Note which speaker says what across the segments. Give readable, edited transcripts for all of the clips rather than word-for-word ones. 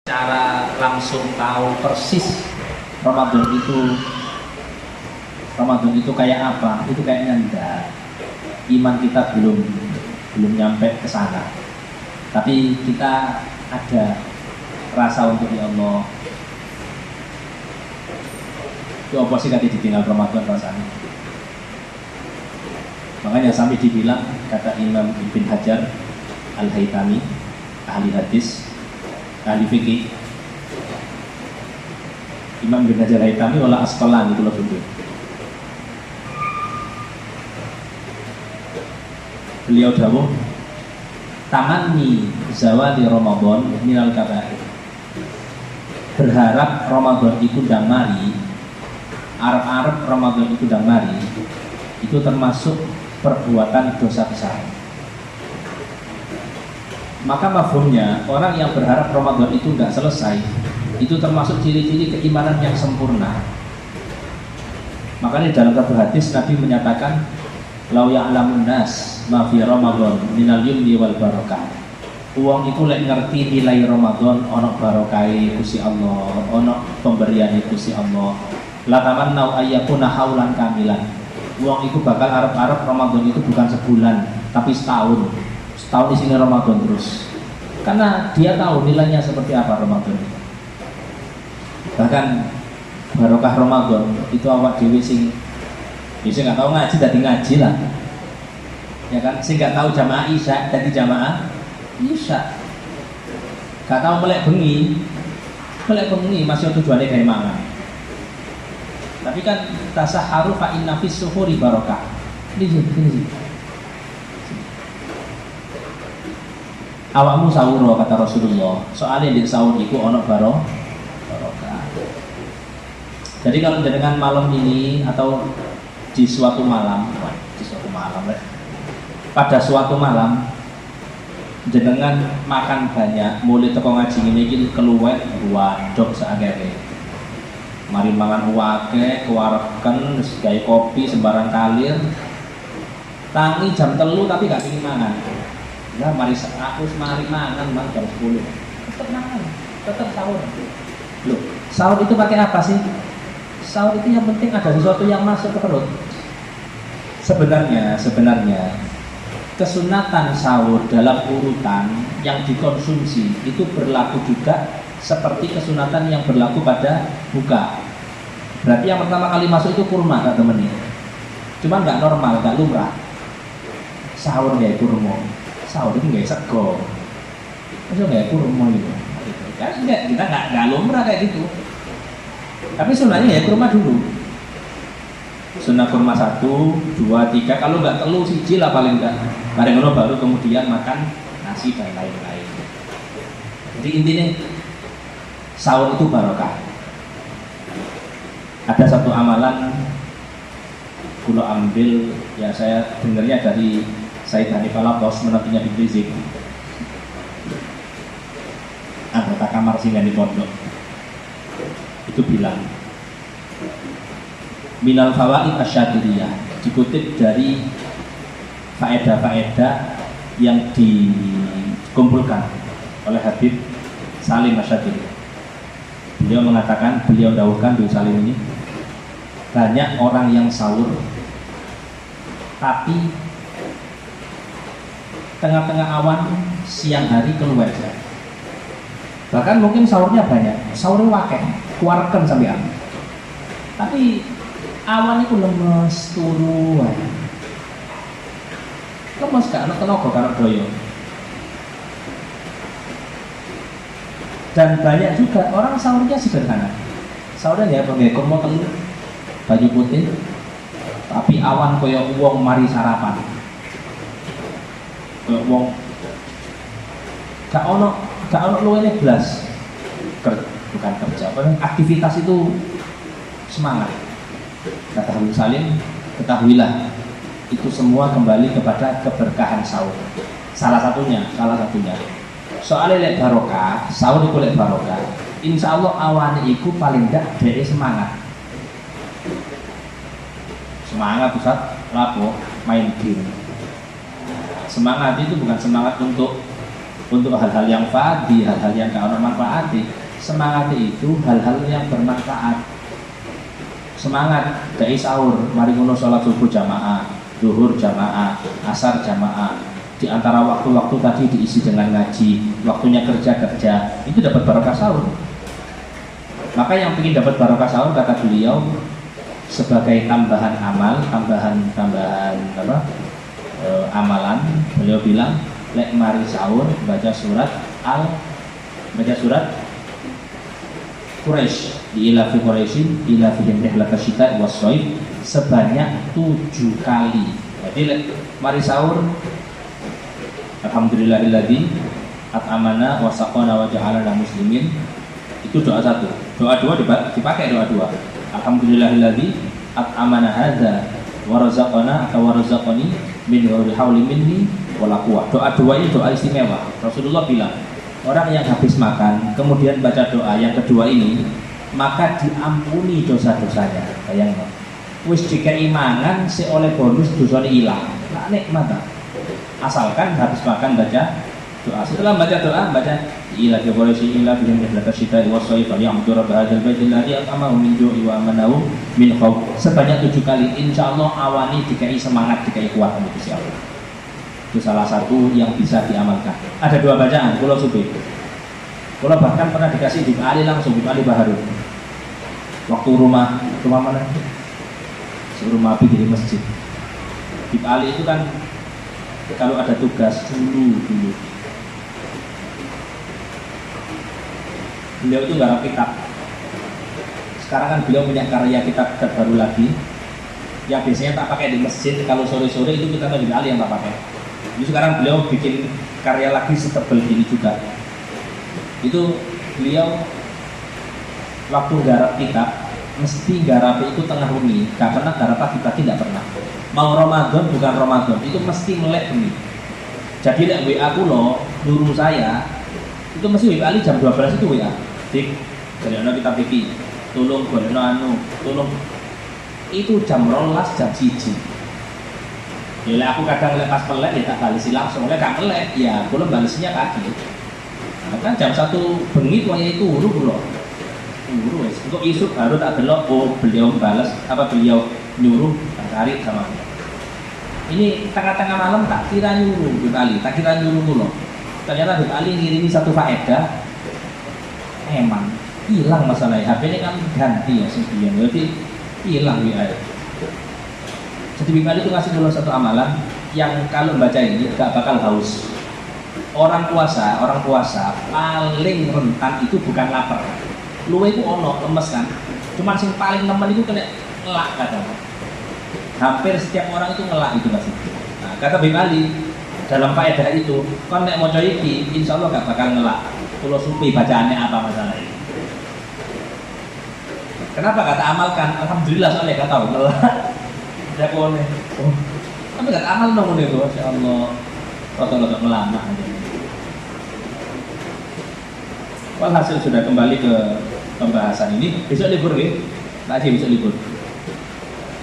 Speaker 1: cara langsung tahu persis Ramadan itu kayak apa, itu kayaknya enggak. Iman kita belum nyampe ke sana. Tapi kita ada rasa untuk ya Allah. Itu apa sih tadi ditinggal Ramadan rasanya? Makanya sampai dibilang kata Imam Ibn Hajar Al-Haytami, ahli hadis, ahli fikih, Imam Ibn Hajar Al-Haytami wala Asqalani itu loh dulu. Beliau dawuh, tamanni zawali Ramadan minal kabair. Berharap Ramadan itu ndang mari, arep-arep Ramadan itu ndang mari, itu termasuk perbuatan dosa besar. Maka mafhumnya orang yang berharap Ramadan itu nggak selesai, itu termasuk ciri-ciri keimanan yang sempurna. Makanya dalam satu hadis Nabi menyatakan, lau ya'lamun nas ma fi Ramadan minal yumni wal barakah. Uang itu lek ngerti nilai Ramadan, ono barokai Gusti Allah, ono pemberian Gusti Allah. La tamannau ayyakuna haulan kamilan. Uang itu bakal arep-arep Ramadan itu bukan sebulan, tapi setahun. Setahun di sini Ramadan terus. Karena dia tahu nilainya seperti apa Ramadan. Bahkan barokah Ramadan itu awak dhewe sing nggak tahu ngaji dadi ngaji lah. Ya kan, sing nggak tahu jamaah Isya dadi jamaah Isya. Gak tahu melek bengi masih tujuannya kayak mangan. Tapi kan tasaharu fa inna fis suhuri barokah. Ini. Awakmu sahur kata Rasulullah. Soalnya di sahur itu ono barokah. Jadi kalau dengan malam ini atau di suatu malam, pada suatu malam jenengan makan banyak, mulai teko ngaji ini keluar dok seagare. Mari mangan uwake, kewareken, gawe kopi sembarang kalir. Tangi jam 3 tapi gak pengin mangan. Ya mari mangan mang jam 10. Tetap mangan, tetap sahur. Loh, sahur itu pakai apa sih? Sahur itu yang penting ada sesuatu yang masuk ke perut. Sebenarnya kesunatan sahur dalam urutan yang dikonsumsi itu berlaku juga seperti kesunatan yang berlaku pada buka. Berarti yang pertama kali masuk itu kurma kak temen ini. Cuman nggak normal, nggak lumrah. Sahur nggak kurma, sahur itu nggak sego, itu nggak kurma gitu. Kan kita nggak lumrah kayak gitu. Tapi sunahnya ya kurma dulu. Sunnah kurma 1, 2, 3. Kalau nggak telu siji lah paling nggak. Bareng baru kemudian makan nasi dan lain-lain. Jadi intinya sahur itu barokah. Ada satu amalan kulo ambil, ya saya dengarnya dari Said Hanif Al-Abbas menantunya Habib Rizik, anggota kamar singgah di pondok, itu bilang minal fawaid asyadiriyah, dikutip dari faedah-faedah yang dikumpulkan oleh Habib Salim Asyadiri. Beliau mengatakan, beliau dawuhkan di Salim ini, banyak orang yang sahur tapi tengah-tengah awan siang hari keluar aja. Bahkan mungkin sahurnya banyak, sahurnya wakil, keluarkan sampai aman. Tapi awan itu lemes, turu lemes gak ada tenaga karena doyo. Dan banyak juga orang sahurnya sederhana. Sahurnya ya pakai kurma telur, baju putih, tapi awan koyo wong mari sarapan. Koyo wong gak ono luwene blas. Bukan kerja, aktivitas itu semangat. Kata Habib Salim, ketahuilah itu semua kembali kepada keberkahan sahur. Salah satunya. Soalnya lek barokah, sahur itu lek barokah. Insya Allah awane iku paling ndak dhek semangat. Semangat Ustaz, lapo main game. Semangat itu bukan semangat untuk untuk hal-hal yang fadi, hal-hal yang gak ono manfaat. Semangat itu hal-hal yang bermanfaat. Semangat dari sahur, mari ngono sholat subuh jamaah, zuhur jamaah, asar jamaah. Di antara waktu-waktu tadi diisi dengan ngaji, waktunya kerja, itu dapat barokah sahur. Maka yang ingin dapat barokah sahur, kata beliau, sebagai tambahan amal, tambahan amalan, beliau bilang, lek mari sahur baca surat Quraisy, ilafi Quraisyin ilafihim rihlata syita was shaif, sebanyak 7 kali. Jadi lek mari sahur alhamdulillahilladzi at'amana wa saqana wa ja'alana muslimin, itu doa satu. Doa dua dipakai doa dua. Alhamdulillahilladzi at'amana hadza wa razaqana atau wa razaqani min ghairi hauli minni wala quwwah. Doa dua ini doa istimewa. Rasulullah bilang, orang yang habis makan kemudian baca doa yang kedua ini, maka diampuni dosa-dosanya. Bayangkan, wis dikeimangan si oleh bonus dosanya hilang. Nah, nikmat. Asalkan habis makan baca doa. Setelah baca doa, baca ila fi quraisy ila bihim rihlata syita'i was shaif ya'budu rabb hadzal baitil ladzi at'amahum min ju'i wa amanahum min khauf. Sebanyak 7 kali, insyaallah awani dikai semangat, dikai kuat sama Gusti Allah. Itu salah satu yang bisa diamalkan. Ada 2 bacaan kula subuh. Kula bahkan pernah dikasih di Ali langsung, di Ali Baharun. Waktu rumah mana? Rumah api di masjid. Di Ali itu kan kalau ada tugas dulu beliau itu nggak kitab. Sekarang kan beliau punya karya kitab baru lagi yang biasanya tak pakai di masjid. Kalau sore-sore itu kita di Ali yang tak pakai. Jadi sekarang beliau bikin karya lagi setebal ini juga. Itu beliau waktu garap kitab mesti garap itu tengah wengi, gak pernah garap pagi-pagi, tidak pernah. Mau Ramadan bukan Ramadan, itu mesti melek ini. Jadi lek WA aku loh, guru saya itu mesti WA Ali jam 12 itu WA. Dik, golekno kita pikir, tolong golekno tolong. Itu jam 12 jam 1. Ya aku kadang lek pas melek ya tak balesi langsung, lek gak melek ya kula balesinya pagi. Nah, kan jam 1 bengi wayah itu turu kula. Turu wis. Untuk isuk baru tak delok, oh beliau balas apa beliau nyuruh cari sama aku. Ini tengah-tengah malam tak kira nyuruh Bib Ali, tak kira nyuruh dulu. Ternyata Bib Ali ngirimi satu faedah, emang hilang masalahnya. HP ini kan ganti ya sekian, jadi hilang WA. Jadi Bib Ali itu ngasih dulu satu amalan yang kalau baca ini gak bakal haus. Orang puasa paling rentan itu bukan lapar. Luwe itu ono lemes kan. Cuman sing paling nemen itu kena ngelak kadang. Hampir setiap orang itu ngelak itu pasti. Nah, kata Bib Ali dalam faedah itu, kon nek maca iki insyaallah gak bakal ngelak. Kulo supi bacaannya apa masalahnya. Kenapa kata amalkan? Alhamdulillah soalnya gak tahu ngelak. Ya kone. Oh. Tapi gak amal dong itu, masyaallah. Rata-rata melama aja. Walhasil sudah kembali ke pembahasan ini. Besok libur ya? Lagi besok libur.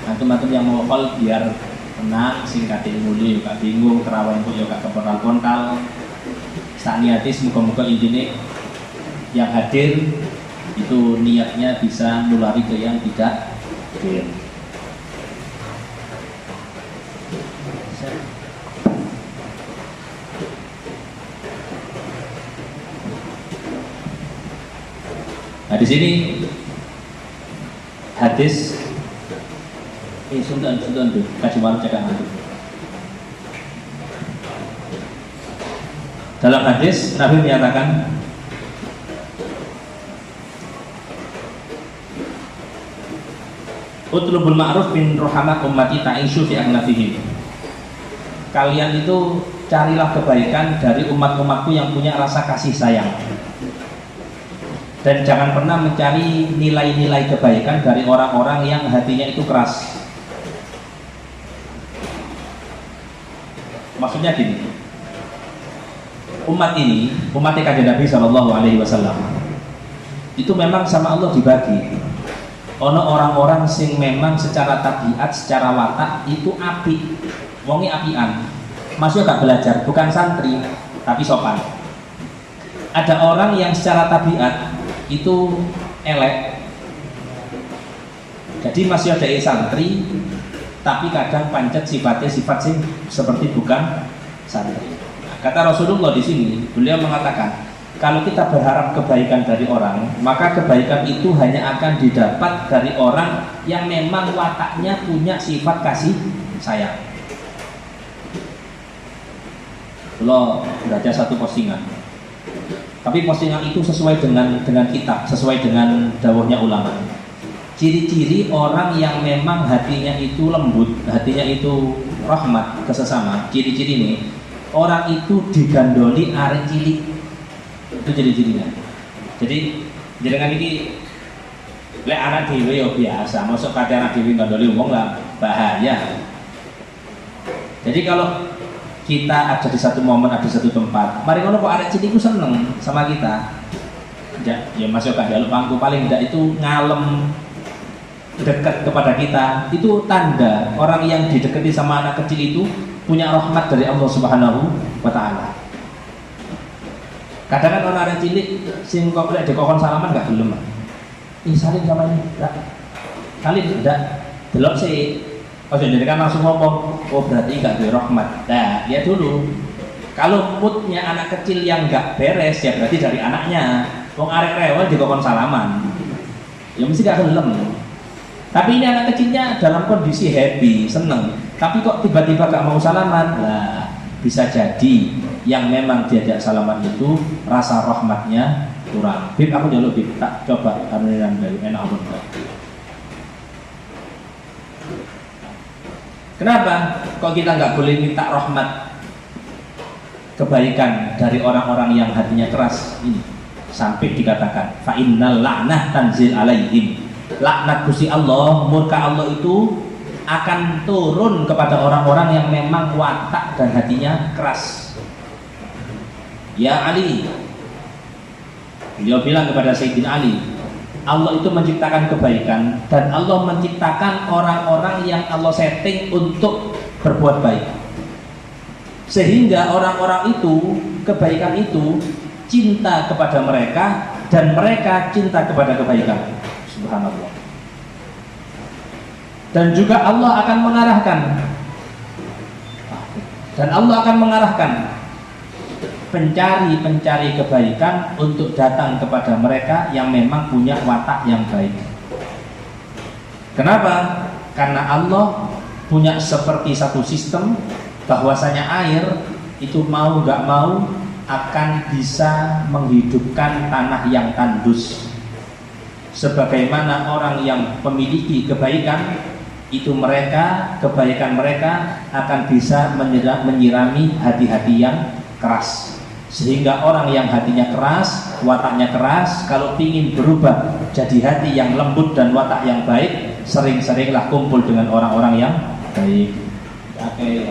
Speaker 1: Nah teman-teman yang mau call biar tenang, singkat ilmu juga bingung, kerawan pun juga kepontal-pontal. Saat niatis, muka-muka intinya yang hadir itu niatnya bisa nulari ke yang tidak hadir. Nah di sini hadis sundan tuh kasih malu cakap nanti. Dalam hadis Nabi menyatakan utlubul ma'ruf min rohamak ummati ta'ishu fi aghnafihim. Kalian itu carilah kebaikan dari umat-umatku yang punya rasa kasih sayang. Dan jangan pernah mencari nilai-nilai kebaikan dari orang-orang yang hatinya itu keras. Maksudnya gini, umat ini, umatnya kanjeng Nabi SAW, itu memang sama Allah dibagi. Ono orang-orang sing memang secara tabiat, secara watak itu api, wongi apian. Maksudnya gak belajar, bukan santri, tapi sopan. Ada orang yang secara tabiat itu elek, jadi masih ada santri, tapi kadang pancet sifatnya sifat sing seperti bukan santri. Kata Rasulullah di sini, beliau mengatakan, kalau kita berharap kebaikan dari orang, maka kebaikan itu hanya akan didapat dari orang yang memang wataknya punya sifat kasih sayang. Lo baca satu postingan, tapi postingan itu sesuai dengan kitab, sesuai dengan dawuhnya ulama. Ciri-ciri orang yang memang hatinya itu lembut, hatinya itu rahmat ke sesama. Ciri-ciri ini, orang itu digandoli arek cilik. Itu ciri-cirinya. Jadi jenengan iki lek anak dhewe ya biasa, masuk kate anak dhewe gandoli wong lah bahaya. Jadi kalau kita ada di satu momen, ada di satu tempat, mari ngono kok arek cilik ku seneng sama kita. Ya masuk ke jalur pangku, paling tidak itu ngalem dekat kepada kita, itu tanda orang yang didekati sama anak kecil itu punya rahmat dari Allah Subhanahu wa Ta'ala. Kadang kan orang cilik sing kok lek dikokon salaman gak gelem. Ih salim sama ini, enggak. Salim enggak. Delok sih. Oh jadi kan langsung ngomong, oh berarti gak ada rahmat. Nah, ya dulu. Kalau moodnya anak kecil yang gak beres, ya berarti dari anaknya. Wong arek rewel dikokon salaman. Ya mesti gak gelem. Tapi ini anak kecilnya dalam kondisi happy, seneng. Tapi kok tiba-tiba gak mau salaman? Lah, bisa jadi yang memang diajak salaman itu rasa rahmatnya kurang. Bib, aku jaluk Bib, tak coba karena dari enak banget. Kenapa? Kok kita nggak boleh minta rahmat kebaikan dari orang-orang yang hatinya keras ini? Sampai dikatakan fa innal la'nah tanzil alaihim. Laknat Gusti Allah, murka Allah itu akan turun kepada orang-orang yang memang watak dan hatinya keras. Ya Ali, beliau bilang kepada Sayyidina Ali, Allah itu menciptakan kebaikan dan Allah menciptakan orang-orang yang Allah setting untuk berbuat baik, sehingga orang-orang itu, kebaikan itu cinta kepada mereka dan mereka cinta kepada kebaikan. Subhanallah. Dan juga Allah akan mengarahkan pencari kebaikan untuk datang kepada mereka yang memang punya watak yang baik. Kenapa? Karena Allah punya seperti satu sistem bahwasanya air itu mau gak mau akan bisa menghidupkan tanah yang tandus. Sebagaimana orang yang memiliki kebaikan itu kebaikan mereka akan bisa menyirami hati-hati yang keras, sehingga orang yang hatinya keras, wataknya keras, kalau ingin berubah jadi hati yang lembut dan watak yang baik, sering-seringlah kumpul dengan orang-orang yang baik. Oke.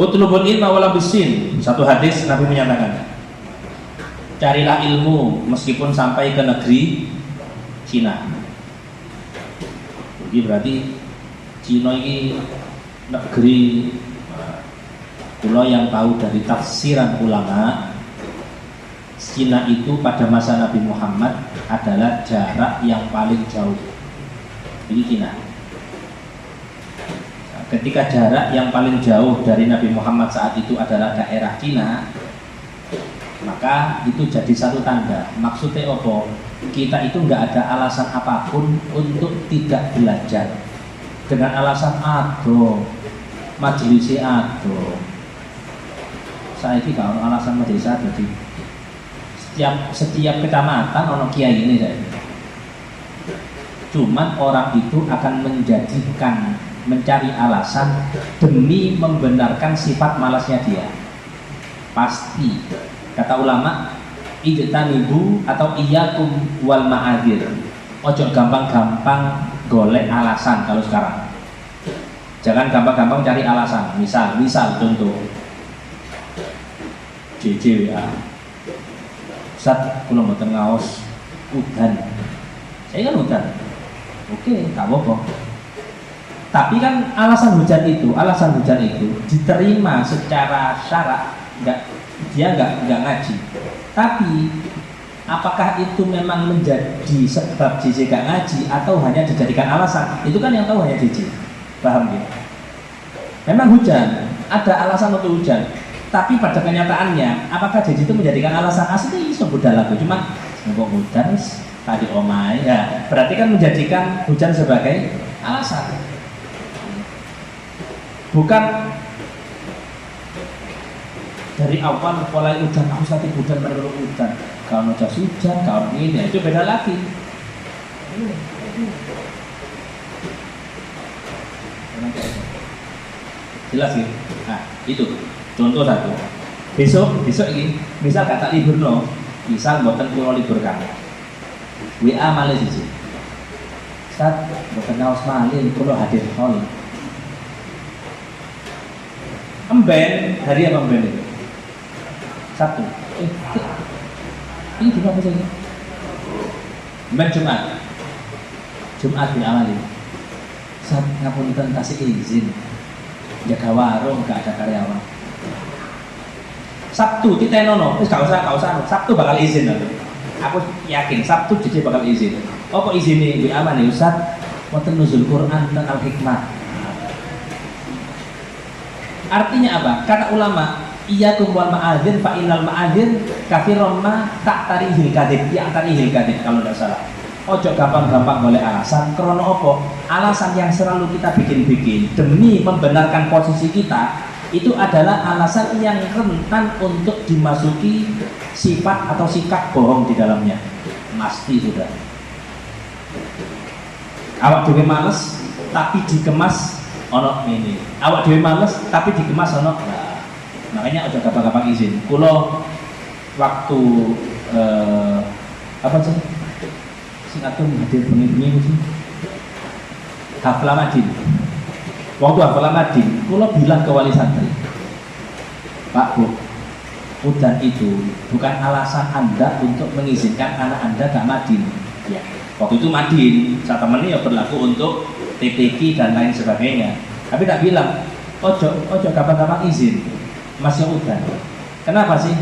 Speaker 1: Utlubul ilma wala bisin. Satu hadis Nabi menyatakan, carilah ilmu meskipun sampai ke negeri Cina. Jadi berarti Cina ini negeri, pulau yang tahu dari tafsiran ulama, Cina itu pada masa Nabi Muhammad adalah jarak yang paling jauh. Ini Cina. Ketika jarak yang paling jauh dari Nabi Muhammad saat itu adalah daerah Cina, maka itu jadi satu tanda. Maksudnya apa? Kita itu nggak ada alasan apapun untuk tidak belajar. Dengan alasan ado, majelis ado. Saya ini kalau alasan majelis ado, jadi setiap kecamatan ono kiai ini saya. Cuman orang itu akan mencari alasan demi membenarkan sifat malasnya dia. Pasti kata ulama, ijtanibu atau iyyakum wal ma'adir. Ojo gampang-gampang golek alasan. Kalau sekarang jangan gampang-gampang cari alasan. Misal contoh JJ ya, Ustaz kula mboten ngaos udan Saya kan hujan. Oke, tak apa-apa. Tapi kan alasan hujan itu diterima secara syarak, dia nggak ngaji. Tapi apakah itu memang menjadi sebab JJ gak ngaji atau hanya dijadikan alasan? Itu kan yang tahu hanya JJ. Paham ya? Memang hujan, ada alasan untuk hujan. Tapi pada kenyataannya, apakah JJ itu menjadikan alasan? Asli iso budal aku, cuma kok hujan tadi omai ya. Berarti kan menjadikan hujan sebagai alasan. Bukan dari awal mulai hujan, aku sakit hujan, baru hujan. Kalau jas hujan, kalau ini, itu beda lagi. Jelas ya? Nah, itu contoh satu. Besok ini, misal kata libur no, misal buatan pulau libur kamu. WA malih siji. Saat buatan naos malih, pulau hadir hall. Emben, hari apa emben itu? Sabtu. Ini juga apa sih? Emben Jumat di awali. Saat ngapunten kasih izin jaga warung, gak ada karyawan. Sabtu titenono, terus gak usah. Sabtu bakal izin nanti. Aku yakin Sabtu jadi bakal izin. Oh kok izin nih? Di aman nih Ustaz. Wonten nuzul Quran dan Al-Hikmah. Artinya apa? Kata ulama, iyyakum wal ma'adzin fa innal ma'adzin kafiron ma ta'tarihil kadhib, ta'tarihil kadhib kalau tidak salah. Ojo gampang-gampang boleh alasan. Krono opo? Alasan yang selalu kita bikin-bikin demi membenarkan posisi kita itu adalah alasan yang rentan untuk dimasuki sifat atau sikap bohong di dalamnya. Pasti sudah. Awak dhewe males tapi dikemas ono ini. Awak dhewe males tapi dikemas ono. Nah, makanya aja gampang-gampang izin. Kulo waktu apa sih? Sing atur hadir bengi-bengi sih. Haflah Madin. Waktu haflah Madin, kulo bilang ke wali santri, Pak Bu, udan itu bukan alasan Anda untuk mengizinkan anak Anda gak Madin. Ya. Waktu itu Madin, saat temennya ya berlaku untuk TPQ dan lain sebagainya. Tapi tak bilang, ojo gampang-gampang izin, masih udan. Kenapa sih?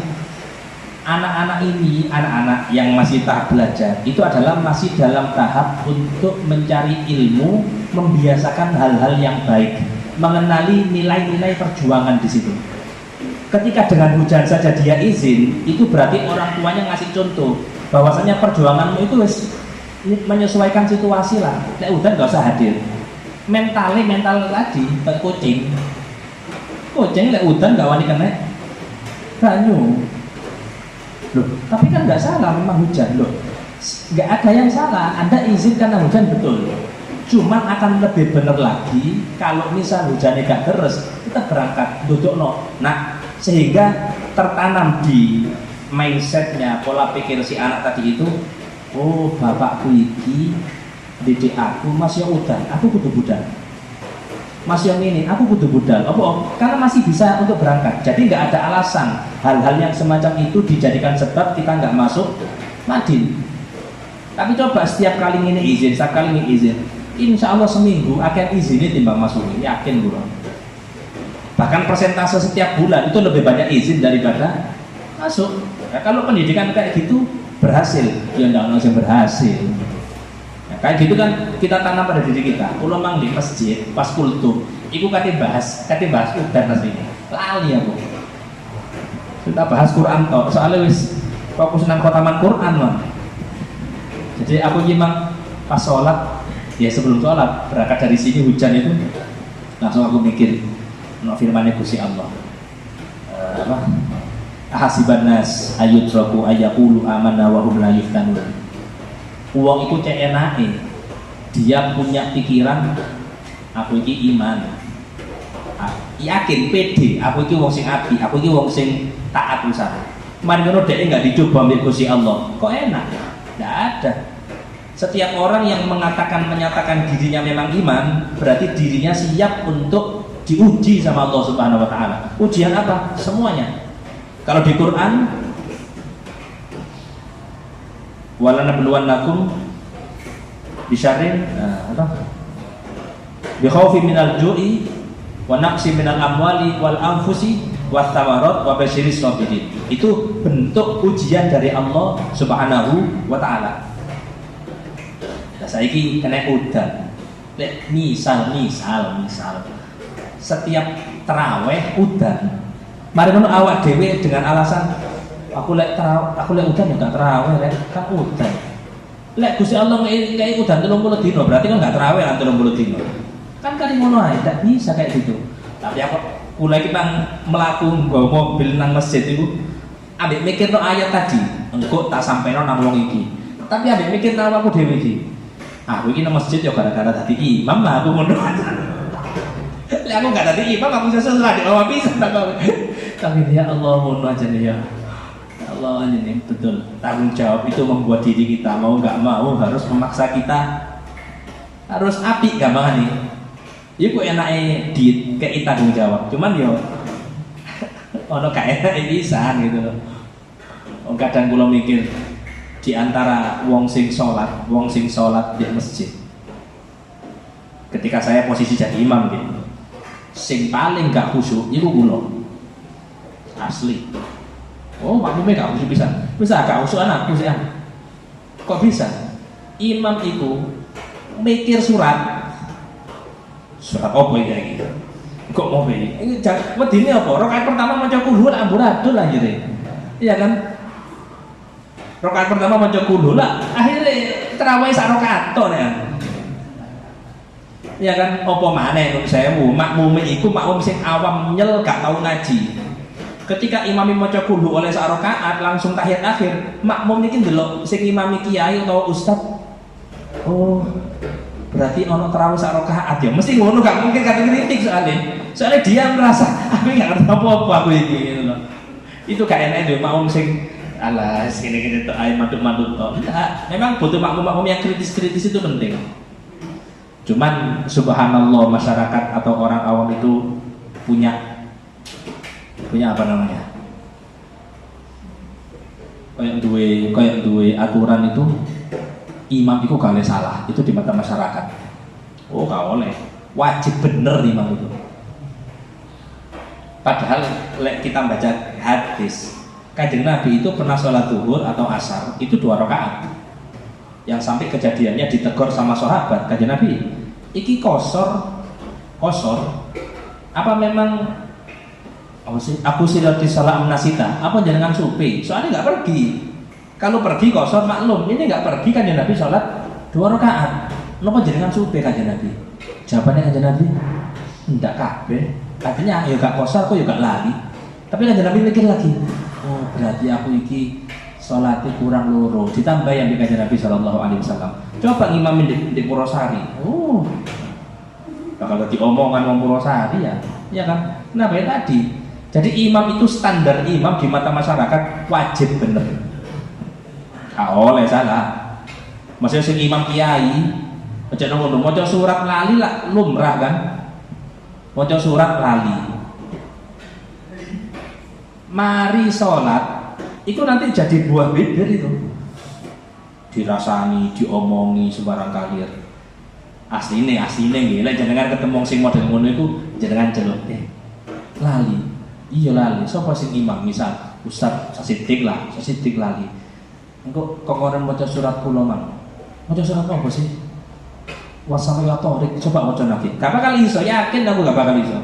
Speaker 1: Anak-anak ini, anak-anak yang masih tahap belajar, itu adalah masih dalam tahap untuk mencari ilmu, membiasakan hal-hal yang baik, mengenali nilai-nilai perjuangan di situ. Ketika dengan hujan saja dia izin, itu berarti orang tuanya ngasih contoh bahwasanya perjuanganmu itu menyesuaikan situasi lah. Nek udan nggak usah hadir. Mental tadi kayak kucing lek udan nggak wani kena banyu. Loh, tapi kan nggak salah memang hujan loh. Nggak ada yang salah. Anda izin karena hujan betul. Cuma akan lebih benar lagi kalau misal hujannya gak deres, kita berangkat duduk no. Nah, sehingga tertanam di mindsetnya pola pikir si anak tadi itu, oh bapakku iki didik aku masih udan, aku kudu budal. Masih yang ini, aku kudu budal. Apa? Karena masih bisa untuk berangkat. Jadi nggak ada alasan hal-hal yang semacam itu dijadikan sebab kita nggak masuk Madin. Tapi coba setiap kali ini izin, setiap kali ini izin, insya Allah seminggu akan izinnya timbang masuk. Yakin gue. Bahkan persentase setiap bulan itu lebih banyak izin daripada masuk. Nah, kalau pendidikan kayak gitu berhasil, ya enggak langsung berhasil. Nah, kayak gitu kan kita tanam pada diri kita. Kalau mang di masjid pas kultum, iku kate bahas udan asline. Lali aku. Kita bahas Quran toh, soalnya wis fokus nang khotaman Quran mah. Jadi aku nyimang pas sholat, ya sebelum sholat berangkat dari sini hujan itu langsung aku mikir no firman-Nya Gusti Allah. Ahasiban nas ayutraku ayaqulu amanna wa hum la yuftanun. Uang iku cek enake. Dia punya pikiran aku iki iman. Yakin pede, aku iki wong sing apik, aku iki wong sing taat usaha. Mari ngono dhek enggak dicoba mbek Gusti Allah. Kok enak? Enggak ada. Setiap orang yang menyatakan dirinya memang iman, berarti dirinya siap untuk diuji sama Allah Subhanahu wa taala. Ujian apa? Semuanya. Kalau di Quran walanabluwannakum Bisyarrin bi khaufi minal ju'i wa naqsi minal amwali wal anfusi was thamarat wa basyiris sabirin. Itu bentuk ujian dari Allah Subhanahu wa taala. Nah, saiki kena udan. Misal setiap terawih udan. Mari ngono awak dhewe dengan alasan aku lek udan ya gak terawih lek kan udan. Lek Gusti Allah ngei udan 30 dino berarti kan gak terawih kan 30 dino. Kan kali ngono ae gak bisa kayak gitu. Tapi aku mulai kita melaku nggawa mobil nang masjid itu ambek mikir no ayat tadi engko tak sampeno nang wong iki. Tapi ambek mikir nang aku dhewe iki. Aku ini masjid ya gara-gara tadi imam lah aku ngono. Lek aku gak tadi imam aku bisa salah di awal bisa tapi ya Allah ngono aja nih ya. Allah ini betul tanggung jawab itu membuat diri kita mau gak mau harus memaksa kita harus apik gampang nih. Ya kok enake di kayak tanggung jawab. Cuman yo ono gak enak bisa gitu loh. Kadang kula mikir di antara wong sing sholat di masjid. Ketika saya posisi jadi imam gitu, sing paling gak khusyuk itu kula. Asli. Oh, makmumnya gak khusyuk bisa gak khusyuk anakku sih. Kok bisa? Imam itu mikir surat apa ya gitu. Kok mau begini? Ini wedine apa? Rakaat pertama maca qul huwal amburadul anjir. Iya kan? Rakaat pertama maca qul lah, akhirnya terawih sak rakaat to ya. Ya kan apa maneh nun sewu makmume iku makmum sing awam nyel gak tau ngaji. Ketika imam maca qul oleh sak rakaat langsung tahiyat akhir, makmum iki ndelok sing imami kiai utawa ustaz. Oh, berarti ono terawih sak rakaat ya. Mesti ngono gak mungkin kata kritik soalnya dia merasa aku gak ngerti apa-apa aku iki gitu loh. Itu gak enak dhewe makmum sing alah sini tuh air maduk-maduk toh. Enggak, memang butuh makmum-makmum yang kritis-kritis itu penting. Cuman subhanallah masyarakat atau orang awam itu punya apa namanya? Kayak duwe aturan itu imam itu gak boleh salah, itu di mata masyarakat. Oh gak boleh, wajib bener imam itu. Padahal kita baca hadis Kanjeng Nabi itu pernah sholat zuhur atau asar itu 2 rakaat. Yang sampai kejadiannya ditegur sama sahabat, Kanjeng Nabi, iki kosor. Apa memang aku silati salam nasita? Apa jenengan supi? Soalnya nggak pergi. Kalau pergi kosor maklum, ini nggak pergi Kanjeng Nabi sholat 2 rakaat. Napa jenengan supi Kanjeng Nabi? Jawabannya Kanjeng Nabi, ndak kabeh. Artinya ya gak kosor, aku ya gak lari. Tapi Kanjeng Nabi mikir lagi. Oh, berarti aku iki sholatnya kurang loro. Ditambah yang dikasih Nabi SAW. Coba ngimamin di Purwosari. Oh, bakal jadi omongan orang Purwosari ya. Ya kan? Kenapa ya tadi? Jadi imam itu standar imam di mata masyarakat wajib bener. Gak oleh salah. Maksudnya sing imam kiai, maca surat lali lah lumrah kan? Maca surat lali. Mari sholat itu nanti jadi buah bibir itu dirasani, diomongi sembarang kalir asline nggih lek jenengan ketemu sing model ngono iku jenengan celuk lali iya lali sapa sing imam misal ustaz sasidik lali engko kokoran maca surat kula mang maca surat apa sih wasalatorik coba maca lagi gak bakal iso yakin aku gak bakal iso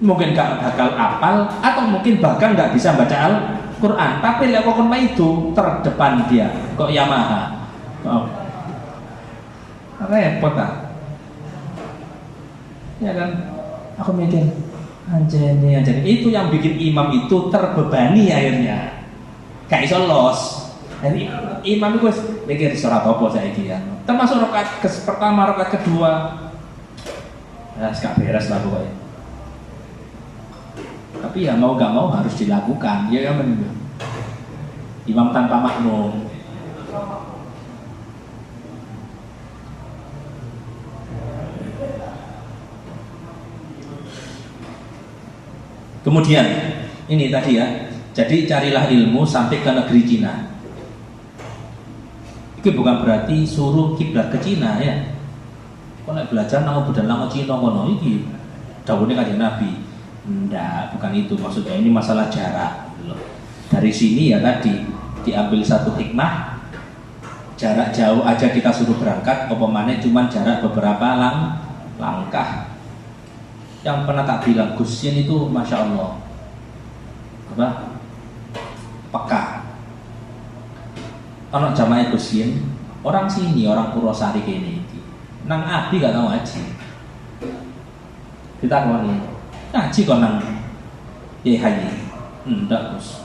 Speaker 1: mungkin gak bakal apal atau mungkin bahkan gak bisa baca Al-Quran tapi lekokon itu terdepan dia kok Yamaha repot ya kan aku mikir anjene itu yang bikin imam itu terbebani akhirnya gak iso los jadi imam itu mikir surat apa saiki ya termasuk rakaat pertama rakaat kedua ya gak beres lah pokoknya. Tapi ya mau gak mau harus dilakukan ya kan imam tanpa makmum. Kemudian ini tadi ya, jadi carilah ilmu sampai ke negeri Cina. Itu bukan berarti suruh kiblat ke Cina ya. Kok nek belajar nang budal nang Cina kono iki dawuhne Kanjeng Nabi. Enggak, bukan itu maksudnya. Ini masalah jarak gitu loh. Dari sini ya tadi diambil satu hikmah. Jarak jauh aja kita suruh berangkat, umpamanya cuma jarak beberapa langkah. Yang pernah tak bilang Gus Yin itu masya Allah apa? Peka. Orang jamaah Gus Yin, orang sini, orang Purwosari ini, nang abi gak tahu ngaji. Kita koni ngaji kok nang haji, ndak Gus.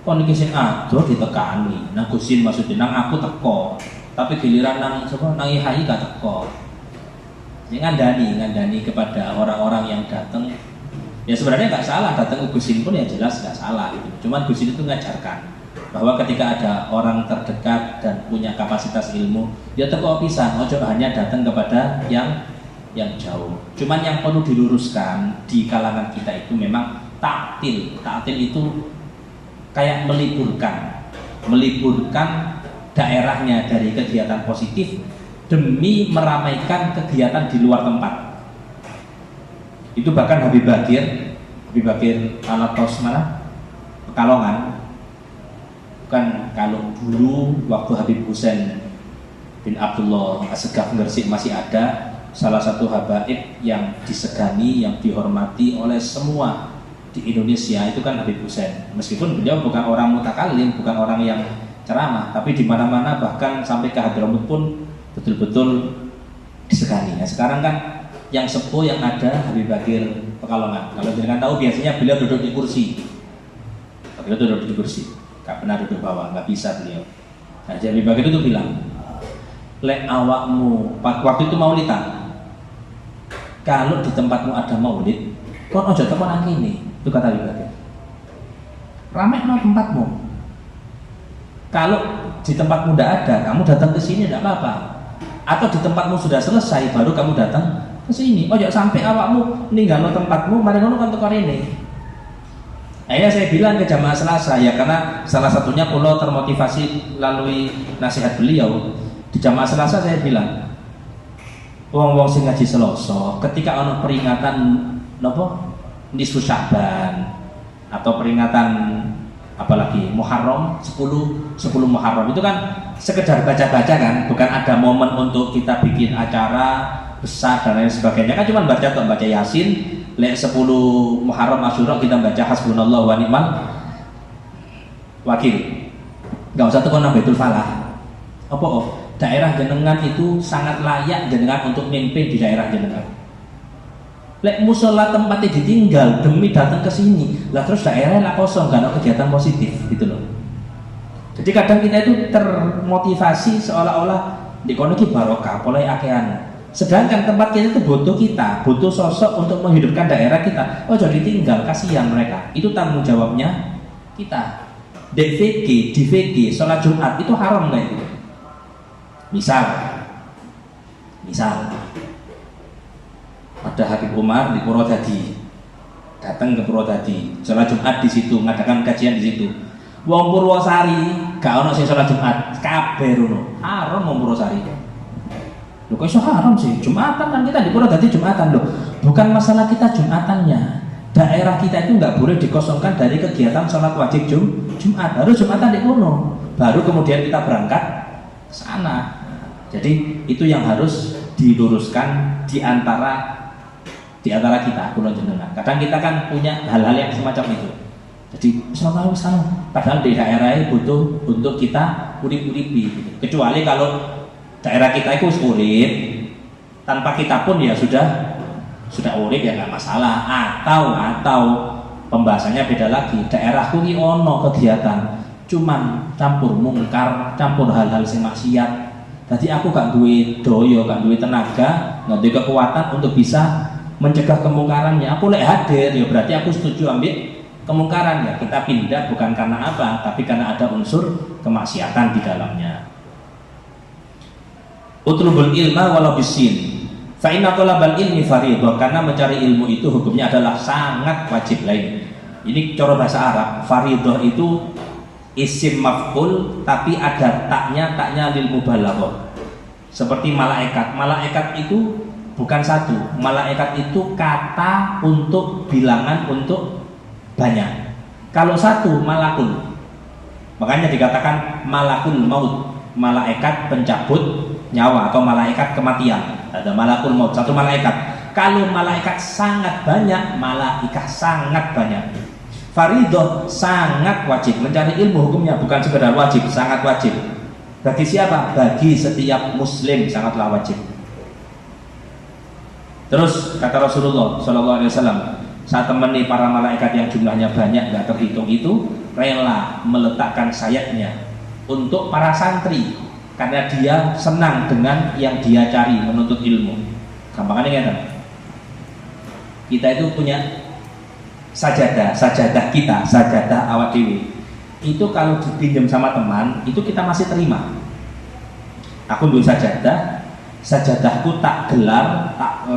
Speaker 1: Kon iki sing adoh ditekani, nang Gus Yin maksudnya nang aku teko, tapi giliran nang sapa nang haji gak teko. Ini ngandani kepada orang-orang yang datang. Ya sebenarnya nggak salah datang ke Gus Yin pun ya jelas nggak salah gitu. Cuman Gus Yin itu ngajarkan bahwa ketika ada orang terdekat dan punya kapasitas ilmu, dia teko pisan, ojo hanya datang kepada yang jauh. Cuman yang perlu diluruskan di kalangan kita itu memang taktil. Taktil itu kayak meliburkan daerahnya dari kegiatan positif demi meramaikan kegiatan di luar tempat. Itu bahkan Habib Bakir Alatos mana? Pekalongan. Bukan kalau dulu waktu Habib Husain bin Abdullah Assegaf Gresik masih ada, salah satu habaib yang disegani, yang dihormati oleh semua di Indonesia itu kan Habib Husain. Meskipun beliau bukan orang mutakalim, bukan orang yang ceramah, tapi di mana-mana bahkan sampai ke Hadramut pun betul-betul disegani. Nah, sekarang kan yang sepuh yang ada Habib Bakir Pekalongan. Kalau jangan tahu biasanya beliau duduk di kursi. Beliau duduk di kursi. Gak pernah duduk bawah, nggak bisa beliau. Nah, jadi Habib Bakir itu bilang, lek awakmu waktu itu maulidan. Kalau di tempatmu ada maulid, kau ojo teko nang kene. Itu kata Habib Bakir. Ramai no tempatmu. Kalau di tempatmu tidak ada, kamu datang ke sini tidak apa-apa. Atau di tempatmu sudah selesai, baru kamu datang ke sini. Ojo sampai awakmu ninggalno tempatmu, mari ngono kan teko rene. Akhirnya saya bilang ke jamaah Selasa ya, karena salah satunya pulau termotivasi melalui nasihat beliau. Di jamaah Selasa saya bilang, wong-wong sing ngaji Selasa, ketika ono peringatan napa nisfu Sya'ban atau peringatan apalagi Muharram 10 Muharram itu kan sekedar baca-baca kan, bukan ada momen untuk kita bikin acara besar dan lain sebagainya, kan cuma baca Yasin. Lek 10 Muharram Asyura kita baca hasbunallahu wa ni'mal wakil. Enggak usah tekan nang Baitul Falah. Apa daerah jenengan itu sangat layak jenengan untuk mimpin di daerah jenengan. Lek musola tempatnya ditinggal demi datang ke sini, lah terus daerahnya kosong, gak ada kegiatan positif gitu loh. Jadi kadang kita itu termotivasi seolah-olah di kono iki barokah, mulai akean. Sedangkan tempat kita itu butuh sosok untuk menghidupkan daerah kita. Oh jadi tinggal, kasihan mereka. Itu tanggung jawabnya kita. DVG, sholat Jumat itu haram nggak itu? Misal ada Habib Umar di Purwodadi, datang ke Purwodadi, sholat Jumat di situ, mengadakan kajian di situ. Wong Purwosari gak ono sing sholat Jumat, kabeh rono. Haram wong Purwosari. Loh kok iso haram sih? Jumatan kan kita di Purwodadi Jumatan loh. Bukan masalah kita Jumatannya. Daerah kita itu nggak boleh dikosongkan dari kegiatan sholat wajib Jumat. Harus Jumatan di kono. Baru kemudian kita berangkat ke sana. Jadi itu yang harus diluruskan di antara kita, kulon jenengan. Kadang kita kan punya hal-hal yang semacam itu. Jadi misalnya padahal di daerahnya butuh untuk kita urip-uripi. Gitu. Kecuali kalau daerah kita itu urip tanpa kita pun ya sudah urip ya nggak masalah. Atau pembahasannya beda lagi. Daerahku ini ono kegiatan, cuman campur mungkar, campur hal-hal sing maksiat. Jadi aku gak duwe doyo, gak duwe tenaga, gak duwe kekuatan untuk bisa mencegah kemungkarannya. Aku lek hadir ya berarti aku setuju ambil kemungkaran ya. Kita pindah bukan karena apa, tapi karena ada unsur kemaksiatan di dalamnya. Utlubul ilma walau bisin. Fa inna talabal ilmi fardhu, karena mencari ilmu itu hukumnya adalah sangat wajib lain. Ini cara bahasa Arab, fardhu itu isim maf'ul tapi ada taknya lil mubalaghah. Seperti malaikat. Malaikat itu bukan satu. Malaikat itu kata untuk bilangan untuk banyak. Kalau satu malakul. Makanya dikatakan malakul maut, malaikat pencabut nyawa atau malaikat kematian. Ada malakul maut, satu malaikat. Kalau malaikat sangat banyak, malaikah sangat banyak. Faridoh sangat wajib, mencari ilmu hukumnya bukan sekedar wajib, sangat wajib. Bagi siapa? Bagi setiap muslim sangatlah wajib. Terus kata Rasulullah SAW, saat temani para malaikat yang jumlahnya banyak nggak terhitung itu, rela meletakkan sayapnya untuk para santri karena dia senang dengan yang dia cari, menuntut ilmu. Gampangannya kan? Kita itu punya sajadah kita, sajadah awak dewi. Itu kalau dipinjam sama teman, itu kita masih terima. Aku dulu sajadahku tak gelar, tak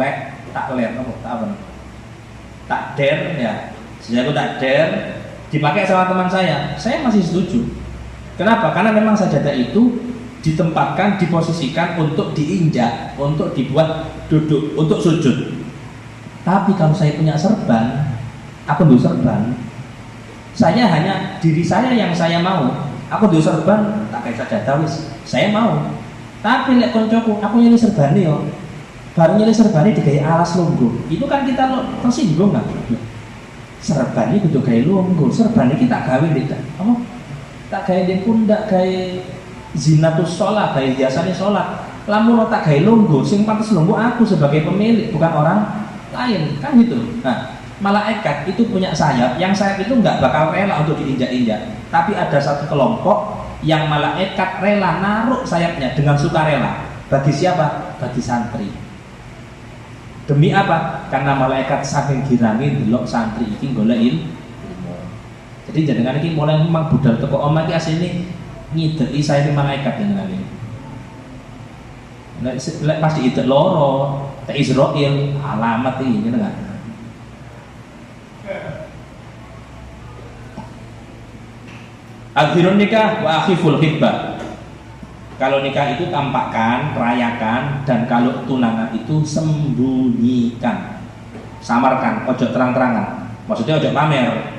Speaker 1: der ya. Sajadahku tak der dipakai sama teman saya masih setuju. Kenapa? Karena memang sajadah itu ditempatkan, diposisikan untuk diinjak, untuk dibuat duduk, untuk sujud. Tapi kalau saya punya serban, aku dulu serban, saya hanya diri saya yang saya mau. Aku dulu serban tak kayak sajadah wis, saya mau. Tapi lek koncoku, aku nyeli serbane yo. Baru nyeli serbane digawe alas lungguh. Itu kan kita tersinggung kan? Serbane kudu gawe lungguh, serbane kita gawe tidak. Apa? Tak gawe di pundak, gawe zinatus sholat, gawe biasanya sholat. Lamun tak gawe lungguh, sing pantes lungguh aku sebagai pemilik, bukan orang lain, kan gitu. Nah, malaikat itu punya sayap, yang sayap itu nggak bakal rela untuk diinjak-injak. Tapi ada satu kelompok yang malaikat rela naruh sayapnya dengan sukarela. Bagi siapa? Bagi santri. Demi apa? Karena malaikat saking girange delok santri iki golek ilmu. Jadi jenengan iki mulai memang budal teko omah iki asline ngideki sayepe malaikat jenengan iki. Lek pas diidek loro, tak Israil alamat iki jenengan. Akhirun nikah wa akhiful hibbah. Kalau nikah itu tampakkan, rayakan, dan kalau tunangan itu sembunyikan, samarkan, ojo terang-terangan. Maksudnya ojo pamer.